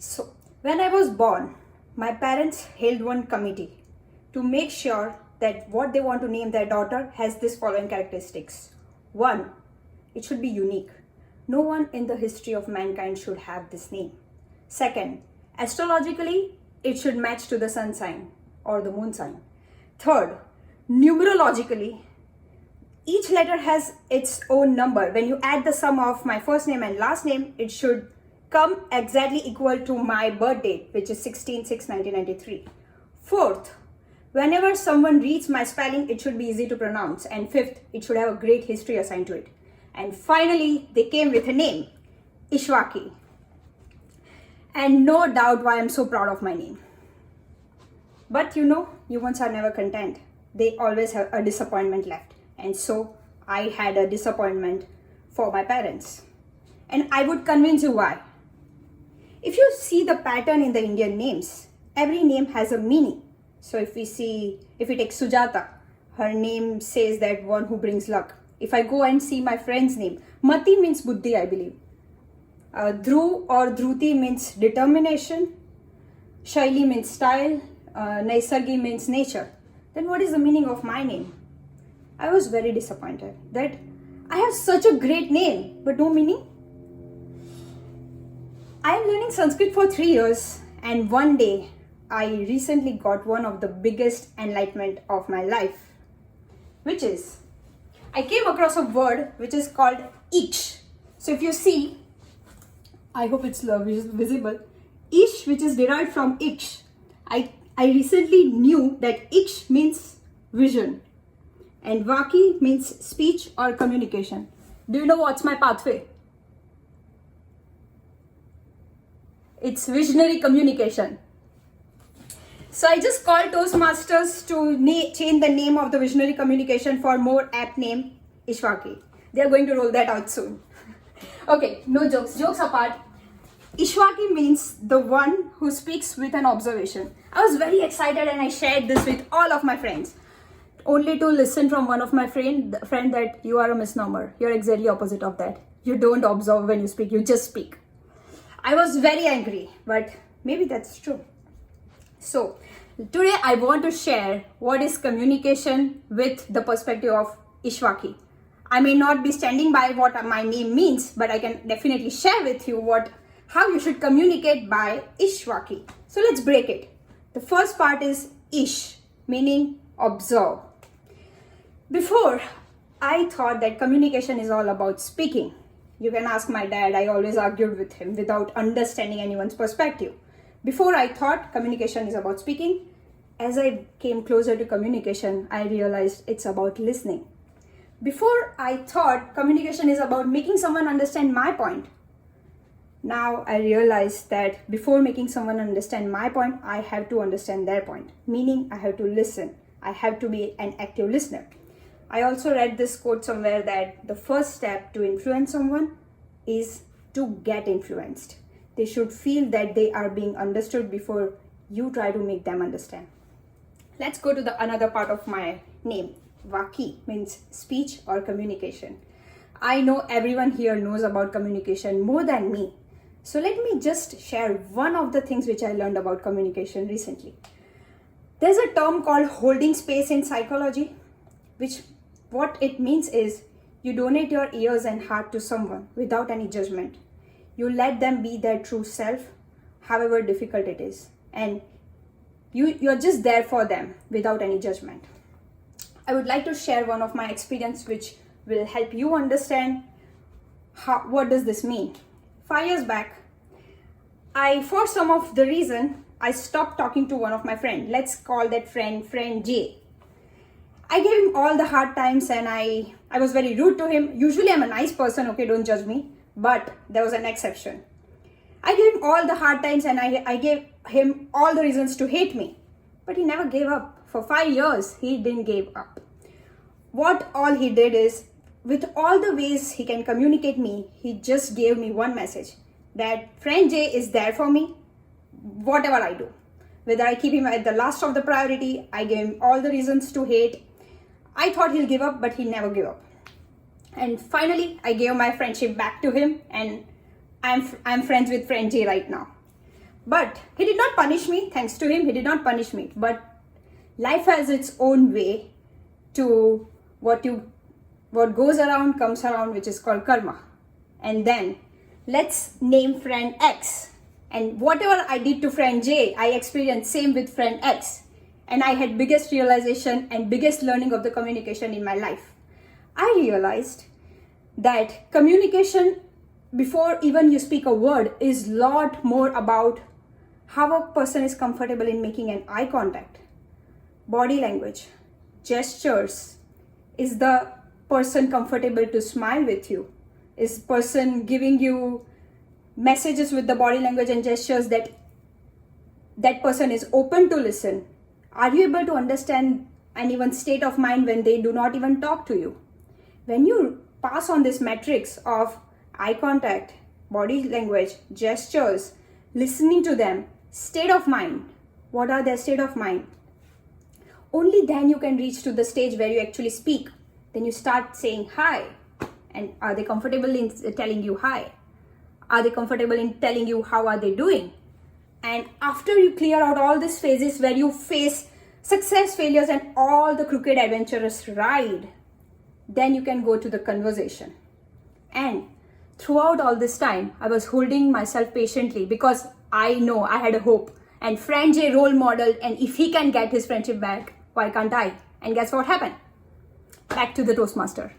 So, when I was born, my parents held one committee to make sure that what they want to name their daughter has this following characteristics. 1. It should be unique. No one in the history of mankind should have this name. 2nd, astrologically, it should match to the sun sign or the moon sign. 3rd, numerologically, each letter has its own number. When you add the sum of my first name and last name, it should come exactly equal to my birth date, which is 16/6/1993. 4th, whenever someone reads my spelling, it should be easy to pronounce. And 5th, it should have a great history assigned to it. And finally, they came with a name, Ishwaki. And no doubt why I'm so proud of my name. But humans are never content. They always have a disappointment left. And so I had a disappointment for my parents. And I would convince you why. If you see the pattern in the Indian names, every name has a meaning. So if we take Sujata, her name says that one who brings luck. If I go and see my friend's name, Mati means Buddhi, I believe. Dhruv or Dhruti means determination. Shaili means style. Naisargi means nature. Then what is the meaning of my name? I was very disappointed that I have such a great name, but no meaning. I am learning Sanskrit for 3 years, and one day I recently got one of the biggest enlightenment of my life, which is I came across a word which is called ich. So if you see, I hope it's visible, ish, which is derived from ich. I recently knew that ich means vision and vaki means speech or communication. Do you know what's my pathway? It's visionary communication. So I just called Toastmasters to change the name of the visionary communication for more apt name, Ishwaki. They are going to roll that out soon. Okay, no jokes. Jokes apart, Ishwaki means the one who speaks with an observation. I was very excited and I shared this with all of my friends. Only to listen from one of my friend that you are a misnomer. You're exactly opposite of that. You don't observe when you speak, you just speak. I was very angry, but maybe that's true. So today I want to share what is communication with the perspective of Ishwaki. I may not be standing by what my name means, but I can definitely share with you how you should communicate by Ishwaki. So let's break it. The first part is Ish, meaning observe. Before, I thought that communication is all about speaking. You can ask my dad, I always argued with him without understanding anyone's perspective. Before I thought communication is about speaking. As I came closer to communication, I realized it's about listening. Before I thought communication is about making someone understand my point. Now I realize that before making someone understand my point, I have to understand their point. Meaning I have to listen. I have to be an active listener. I also read this quote somewhere that the first step to influence someone is to get influenced. They should feel that they are being understood before you try to make them understand. Let's go to another part of my name. Vaki means speech or communication. I know everyone here knows about communication more than me. So let me just share one of the things which I learned about communication recently. There's a term called holding space in psychology, which what it means is you donate your ears and heart to someone without any judgment. You let them be their true self, however difficult it is. And you're just there for them without any judgment. I would like to share one of my experience which will help you understand what does this mean. 5 years back, for some of the reason, I stopped talking to one of my friends. Let's call that friend J. I gave him all the hard times and I was very rude to him. Usually I'm a nice person, okay, don't judge me. But there was an exception. I gave him all the hard times and I gave him all the reasons to hate me. But he never gave up. For 5 years, he didn't give up. What all he did is, with all the ways he can communicate me, he just gave me one message. That friend J is there for me, whatever I do. Whether I keep him at the last of the priority, I gave him all the reasons to hate. I thought he'll give up, but he never gave up. And finally, I gave my friendship back to him and I'm friends with friend J right now. But he did not punish me. Thanks to him, he did not punish me. But life has its own way to what goes around comes around, which is called karma. And then let's name friend X. And whatever I did to friend J, I experienced same with friend X. And I had biggest realization and biggest learning of the communication in my life. I realized that communication, before even you speak a word, is lot more about how a person is comfortable in making an eye contact, body language, gestures. Is the person comfortable to smile with you? Is person giving you messages with the body language and gestures that that person is open to listen? Are you able to understand and even state of mind when they do not even talk to you? When you pass on this matrix of eye contact, body language, gestures, listening to them, state of mind, what are their state of mind? Only then you can reach to the stage where you actually speak. Then you start saying hi. And are they comfortable in telling you hi? Are they comfortable in telling you how are they doing? And after you clear out all these phases where you face success, failures, and all the crooked adventurous ride, then you can go to the conversation. And throughout all this time, I was holding myself patiently because I know I had a hope. And friend J role model, and if he can get his friendship back, why can't I? And guess what happened? Back to the Toastmaster.